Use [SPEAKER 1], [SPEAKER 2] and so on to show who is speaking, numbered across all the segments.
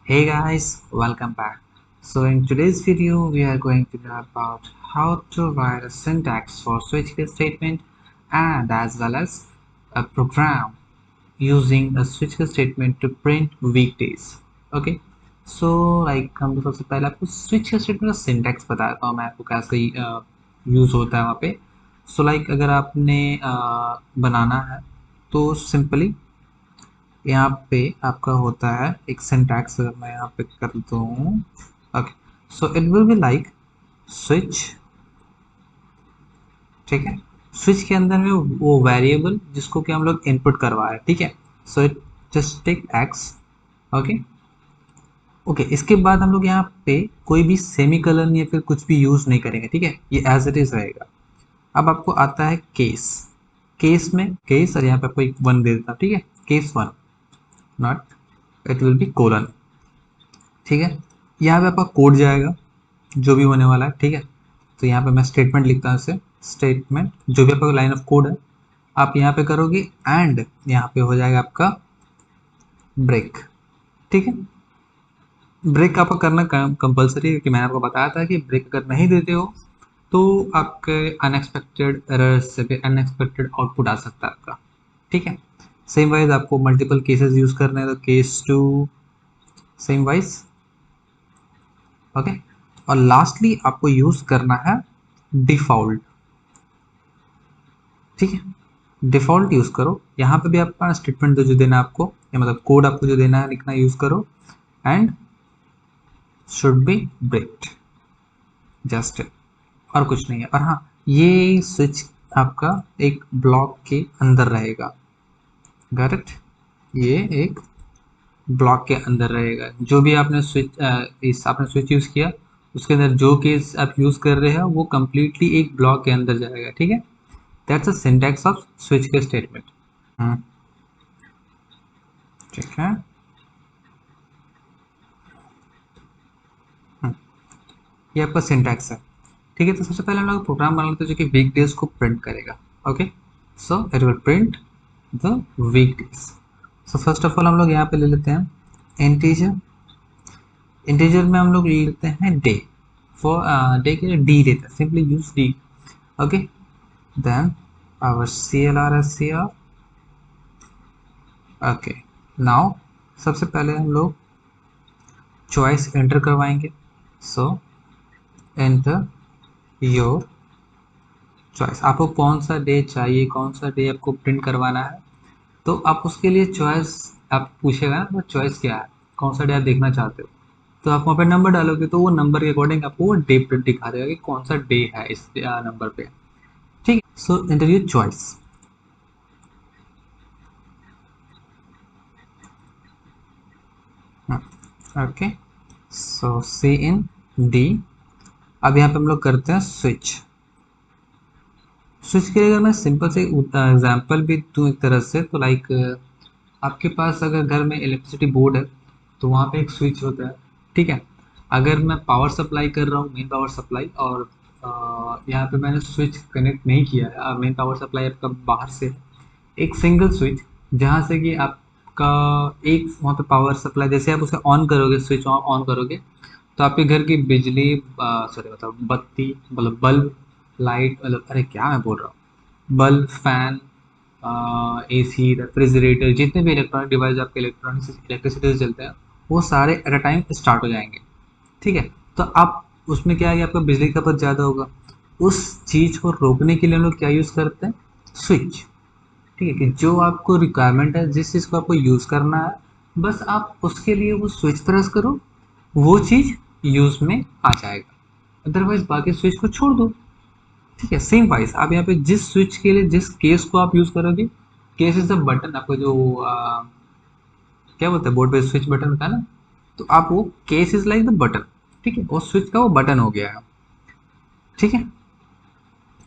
[SPEAKER 1] Hey guys, welcome back. So in today's video, we are going to learn about how to write a syntax for switch case statement and as well as a program using a switch case statement to print weekdays. Okay, so हम तो सबसे पहले आपको switch case statement का syntax बताता हूँ मैं आपको कैसे यूज होता है वहाँ पे. So अगर आपने बनाना है तो सिंपली यहाँ पे आपका होता है एक सिंटैक्स. अगर मैं यहाँ पे कर देता हूँ, okay, so it will be like switch. ठीक है, स्विच के अंदर में वो वेरिएबल जिसको कि हम लोग इनपुट करवा रहे हैं. ठीक है, so it just take X. Okay okay, इसके बाद हम लोग यहाँ पे कोई भी सेमी कलर या फिर कुछ भी यूज नहीं करेंगे. ठीक है, ये एज इट इज रहेगा. अब आपको आता है केस. केस में केस और यहाँ पे आपको एक वन दे देता. ठीक है, case one, not it will B colon. ठीक है, यहाँ पे आपका कोड जाएगा जो भी होने वाला है. ठीक है, तो यहाँ पे मैं स्टेटमेंट लिखता हूँ इसे. स्टेटमेंट जो भी आपका लाइन ऑफ कोड है आप यहाँ पे करोगे एंड यहाँ पे हो जाएगा आपका ब्रेक. ठीक है, ब्रेक आपको करना कंपलसरी है क्योंकि मैंने आपको बताया था कि ब्रेक अगर नहीं देते हो तो आपके अनएक्सपेक्टेड एरर्स से फिर अनएक्सपेक्टेड आउटपुट आ सकता है आपका. ठीक है, सेम वाइज आपको मल्टीपल केसेस यूज करने हैं तो case two, same wise. Okay, और लास्टली आपको यूज करना है डिफॉल्ट. ठीक है, डिफॉल्ट यूज करो. यहाँ पे भी आपका स्टेटमेंट जो देना है आपको, या मतलब कोड आपको जो देना है लिखना यूज करो and should be broken just, और कुछ नहीं है. और हाँ, ये स्विच आपका एक ब्लॉक के अंदर रहेगा. गॉट इट, ये एक ब्लॉक के अंदर रहेगा. जो भी आपने स्विच यूज किया उसके अंदर जो केस आप यूज कर रहे हो वो कंप्लीटली एक ब्लॉक के अंदर जाएगा. ठीक है, that's a syntax off switch के स्टेटमेंट. ठीक है, ये आपका सिंटैक्स है. ठीक है, तो सबसे पहले हम लोग प्रोग्राम बना लेते हैं जो कि वीक डेज को प्रिंट करेगा. Okay, so it will print the week days. So first of all हम लोग यहाँ पे ले लेते हैं इंटीजर. इंटीजर में हम लोग ले लेते हैं डे. फॉर डे के लिए डी लेते हैं, simply use D. Okay, then our CLR is here. Okay, now सबसे पहले हम लोग चॉइस एंटर करवाएंगे. So enter your choice. आपको कौन सा डे चाहिए, कौन सा डे आपको प्रिंट करवाना है, तो आप उसके लिए चॉइस आप पूछेगा ना तो चॉइस क्या है, कौन सा डे आप देखना चाहते हो. तो आप वहाँ पे नंबर डालोगे तो वो नंबर के अकॉर्डिंग आपको वो डे प्रिंट दिखा देगा कि कौन सा डे है इस नंबर पे. ठीक है, so enter your choice. Okay, so cin D. अब यहाँ पे हम लोग करते हैं स्विच. स्विच के लिए अगर मैं सिंपल से एग्जांपल भी दूँ एक तरह से, तो आपके पास अगर घर में इलेक्ट्रिसिटी बोर्ड है तो वहाँ पे एक स्विच होता है. ठीक है, अगर मैं पावर सप्लाई कर रहा हूँ, मेन पावर सप्लाई, और यहाँ पे मैंने स्विच कनेक्ट नहीं किया है, मेन पावर सप्लाई आपका बाहर से है, एक सिंगल स्विच जहाँ से कि आपका एक वहाँ पे पावर सप्लाई जैसे आप उसे ऑन करोगे, स्विच ऑन करोगे तो आपके घर की बिजली, सॉरी मतलब बत्ती, मतलब बल्ब, लाइट, मतलब अरे क्या मैं बोल रहा हूँ, बल्ब, फैन, एसी, रेफ्रिजरेटर, जितने भी इलेक्ट्रॉनिक डिवाइस आपके इलेक्ट्रिसिटी से चलते हैं वो सारे एट अ टाइम स्टार्ट हो जाएंगे. ठीक है, तो आप उसमें क्या है कि आपका बिजली की खपत ज़्यादा होगा. उस चीज़ को रोकने के लिए हम लोग क्या यूज़ करते हैं, स्विच. ठीक है, कि जो आपको रिक्वायरमेंट है, जिस चीज़ को आपको यूज़ करना है, बस आप उसके लिए वो स्विच प्रेस करो, वो चीज़ यूज़ में आ जाएगा. अदरवाइज बाकी स्विच को छोड़ दो. ठीक है, सेम वाइज आप यहाँ पे जिस स्विच के लिए जिस केस को आप यूज़ करोगे, केस इज द बटन. आपका जो क्या बोलते हैं बोर्ड पे स्विच बटन होता है ना, तो आप वो case is like the button. ठीक है, और स्विच का वो बटन हो गया है. ठीक है,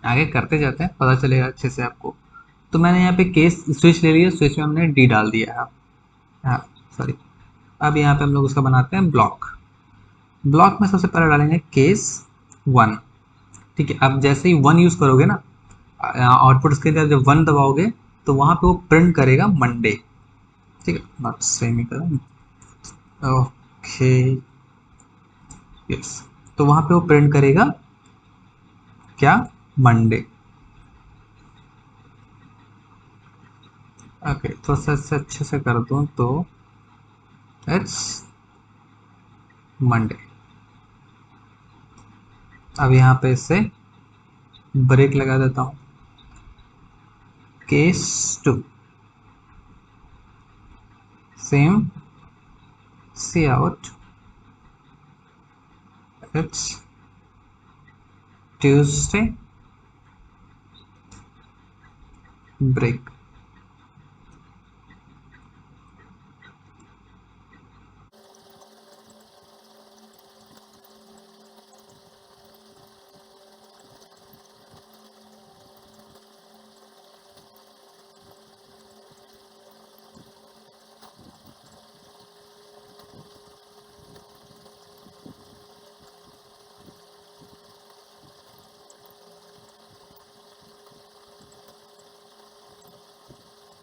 [SPEAKER 1] आगे करते जाते हैं, पता चलेगा अच्छे से आपको. तो मैंने यहाँ पे केस स्विच ले लिया, स्विच में हमने डी डाल दिया है. हाँ, सॉरी. अब यहाँ पे हम लोग उसका बनाते हैं ब्लॉक. ब्लॉक में सबसे पहले डालेंगे केस वन. ठीक है, अब जैसे ही वन यूज़ करोगे ना, आउटपुट के अंदर जब वन दबाओगे तो वहाँ पे वो प्रिंट करेगा मंडे. ठीक है, नॉट सेमी करें. ओके, यस, तो वहां पे वो प्रिंट करेगा क्या, मंडे। ओके, तो से अच्छे से कर दूं तो इट्स मंडे। अब यहाँ पे इसे ब्रेक लगा देता हूँ, case 2 same, cout, it's Tuesday, break.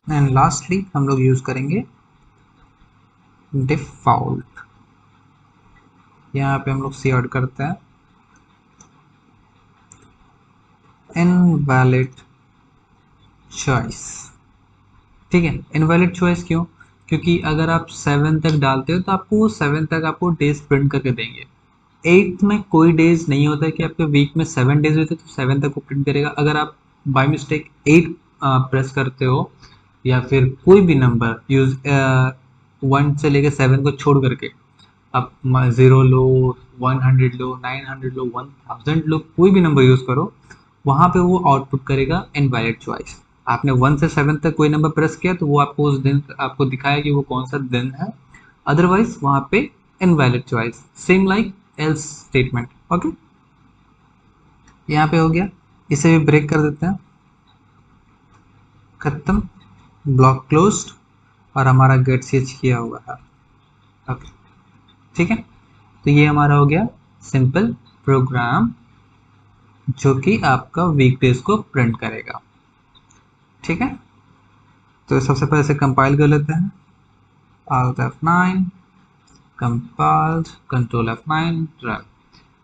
[SPEAKER 1] And lastly हम लोग यूज करेंगे डिफॉल्ट। यहाँ पे हम लोग सी आउट करते हैं इनवैलिड चॉइस। ठीक है, इनवैलिड चॉइस क्यों? क्योंकि अगर आप 7 तक डालते हो तो आपको वो 7 तक आपको डेज प्रिंट करके देंगे। 8 में कोई डेज नहीं होता है कि आपके वीक में 7 डेज होते तो 7 तक वो प्रिंट करेगा। अगर आप बाय मिस्टेक 8 प्रेस करते हो या फिर कोई भी नंबर यूज 1 से लेकर 7 को छोड़ करके आप 0 लो, 100 लो, 900 लो, 1000 लो, कोई भी नंबर यूज करो, वहां पे वो आउटपुट करेगा इनवैलिड चॉइस। आपने 1 से 7 तक कोई नंबर प्रेस किया तो वो आपको उस दिन आपको दिखाया कि वो कौन सा दिन है, अदरवाइज वहां पे invalid choice. Same like else statement. Okay, यहाँ पे हो गया, इसे भी ब्रेक कर देते हैं, खत्म, ब्लॉक क्लोज्ड, और हमारा गेट सीएच किया हुआ है। ओके, ठीक है, तो ये हमारा हो गया सिंपल प्रोग्राम जो कि आपका वीकडेज को प्रिंट करेगा। ठीक है, तो सबसे पहले से कंपाइल कर लेते हैं, Alt F9, compiled, Control F9, run।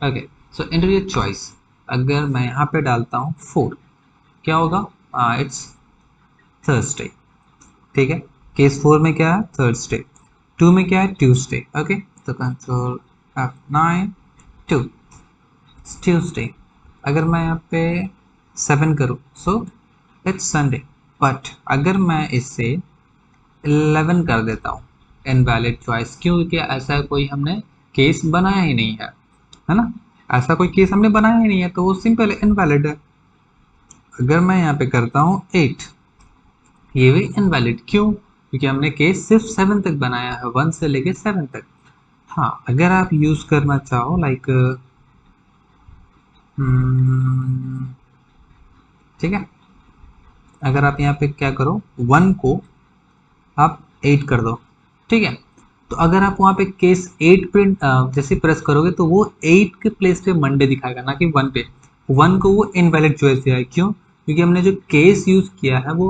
[SPEAKER 1] Okay, so enter your choice. अगर मैं यहाँ पे डालता हूँ 4, क्या होगा? It's Thursday. ठीक है, केस 4 में क्या है? थर्सडे। 2 में क्या है? ट्यूसडे। ओके, तो कंट्रोल F9, 2, ट्यूसडे। अगर मैं यहाँ पे 7 करूँ सो इट्स संडे। बट अगर मैं इसे 11 कर देता हूँ, इनवैलिड चॉइस। क्यों? क्योंकि ऐसा कोई हमने केस बनाया ही नहीं है ना, ऐसा कोई केस हमने बनाया ही नहीं है, तो वो सिंपल इनवैलिड है। अगर मैं यहाँ पे करता हूँ 8, ये भी इनवैलिड। क्यों? क्योंकि हमने केस सिर्फ 7 तक बनाया है, 1 से लेके 7 तक। हाँ, अगर आप यूज करना चाहो लाइक ठीक है, अगर आप यहाँ पे क्या करो, 1 को आप 8 कर दो। ठीक है, तो अगर आप वहाँ पे केस 8 प्रिंट जैसे प्रेस करोगे तो वो 8 के प्लेस पे मंडे दिखाएगा, ना कि 1 पे। 1 को वो इनवैलिड चॉइस दिया है। क्यों? क्योंकि हमने जो केस यूज किया है वो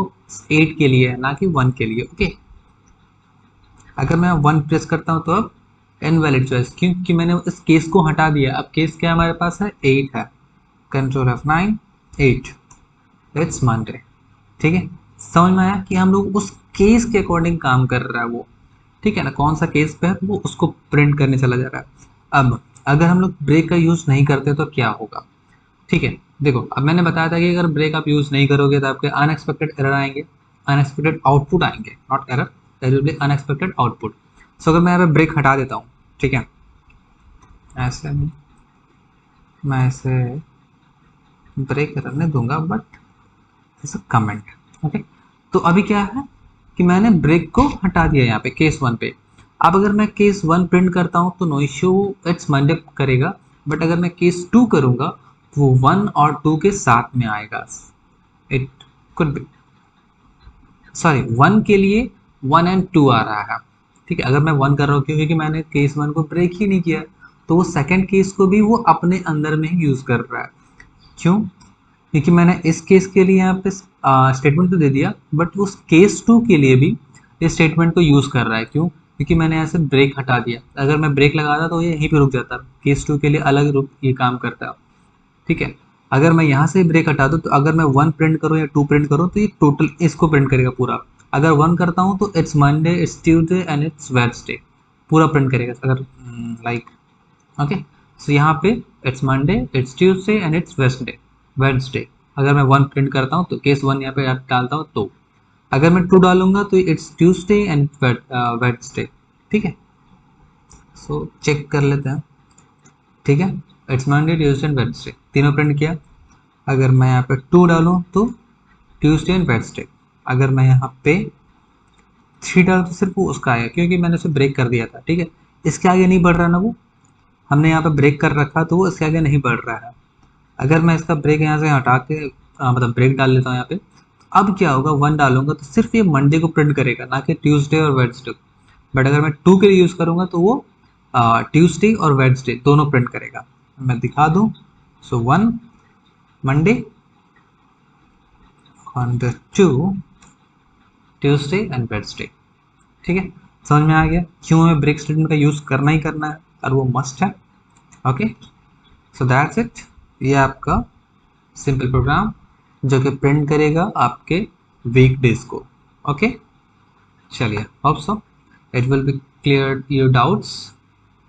[SPEAKER 1] 8 के लिए है, ना कि 1 के लिए। ओके, अगर मैं 1 प्रेस करता हूँ तो अब इनवैलिड चॉइस, क्योंकि मैंने इस केस को हटा दिया। अब केस क्या हमारे पास है? 8 है। Control F9, 8, it's Monday. ठीक है, समझ में आया कि हम लोग उस केस के अकॉर्डिंग काम कर रहा है वो। ठीक है ना, कौन सा केस पे है तो वो उसको प्रिंट करने चला जा रहा है। अब अगर हम लोग ब्रेक का यूज नहीं करते तो क्या होगा? ठीक है, देखो, अब मैंने बताया था कि अगर ब्रेक आप यूज नहीं करोगे तो आपके अनएक्सपेक्टेड एरर आएंगे, अनएक्सपेक्टेड आउटपुट आएंगे, not error, there will be unexpected output. So अगर मैं यहाँ पे ब्रेक हटा देता हूँ, ठीक है, ऐसे नहीं, मैं ऐसे ब्रेक करने दूंगा but it's a comment. Okay, तो अभी क्या है कि मैंने ब्रेक को हटा दिया यहाँ पे केस 1 पे। अब अगर मैं केस 1 प्रिंट करता हूँ तो नो इश्यू, इट्स मंडे करेगा। बट अगर मैं केस 2 करूंगा तो वो 1 और 2 के साथ में आएगा। इट कुड बी, सॉरी, 1 के लिए 1 एंड 2 आ रहा है। ठीक है, अगर मैं 1 कर रहा हूँ क्यों? क्योंकि मैंने केस 1 को ब्रेक ही नहीं किया, तो वो सेकेंड केस को भी वो अपने अंदर में ही यूज कर रहा है। क्यों? क्योंकि मैंने इस केस के लिए यहाँ पे स्टेटमेंट तो दे दिया, बट उस केस 2 के लिए भी इस स्टेटमेंट को यूज कर रहा है। क्यों? क्योंकि मैंने यहाँ से ब्रेक हटा दिया। अगर मैं ब्रेक लगाता तो ये यहीं पे रुक जाता, केस 2 के लिए अलग रुक ये काम करता है, ठीक है। अगर मैं यहाँ से ब्रेक हटा दूँ तो अगर मैं 1 प्रिंट करूँ या 2 प्रिंट करूँ तो ये टोटल इसको प्रिंट करेगा पूरा। अगर 1 करता हूँ तो it's Monday, it's Tuesday and it's Wednesday, पूरा प्रिंट करेगा। अगर लाइक ओके, सो यहाँ पे it's Monday, it's Tuesday and it's Wednesday Wednesday. अगर मैं 1 प्रिंट करता हूँ तो केस 1 यहाँ पे डालता हूँ, तो अगर मैं 2 डालूंगा तो इट्स ट्यूसडे एंड वेडनेसडे, ठीक है। सो चेक कर लेते हैं, ठीक है। It's Monday, Tuesday and Wednesday, तीनों प्रिंट किया। अगर मैं यहाँ पे 2 डालूँ तो ट्यूसडे एंड वेडनेसडे। अगर मैं यहाँ पे 3 डालूँ तो सिर्फ वो उसका आएगा, क्योंकि मैंने उसे ब्रेक कर दिया था, ठीक है। इसके आगे नहीं बढ़ रहा ना, वो हमने यहाँ पे ब्रेक कर रखा तो वो इसके आगे नहीं बढ़ रहा है। अगर मैं इसका ब्रेक यहाँ से हटा के मतलब ब्रेक डाल लेता हूँ यहाँ पे, अब क्या होगा, 1 डालूंगा तो सिर्फ ये मंडे को प्रिंट करेगा, ना कि ट्यूसडे और वेडनेसडे को। बट अगर मैं 2 के लिए यूज़ करूँगा तो वो ट्यूसडे और वेडनेसडे दोनों प्रिंट करेगा। मैं दिखा दूँ, सो 1 Monday on the 2 Tuesday and Wednesday, ठीक है। समझ में आ गया क्यों हमें ब्रेक स्टेटमेंट का यूज़ करना ही करना है, और वो मस्ट है। Okay, so that's it. ये आपका सिंपल प्रोग्राम जो कि प्रिंट करेगा आपके वीक डेज को। ओके, चलिए, hope so it will be clear your doubts.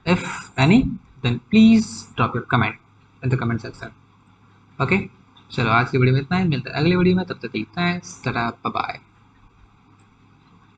[SPEAKER 1] If any, then please drop your comment in the comment section. Okay, चलो आज की वीडियो में इतना ही, मिलता है अगली वीडियो में, तब तक देखते हैं, टाटा बाय बाय।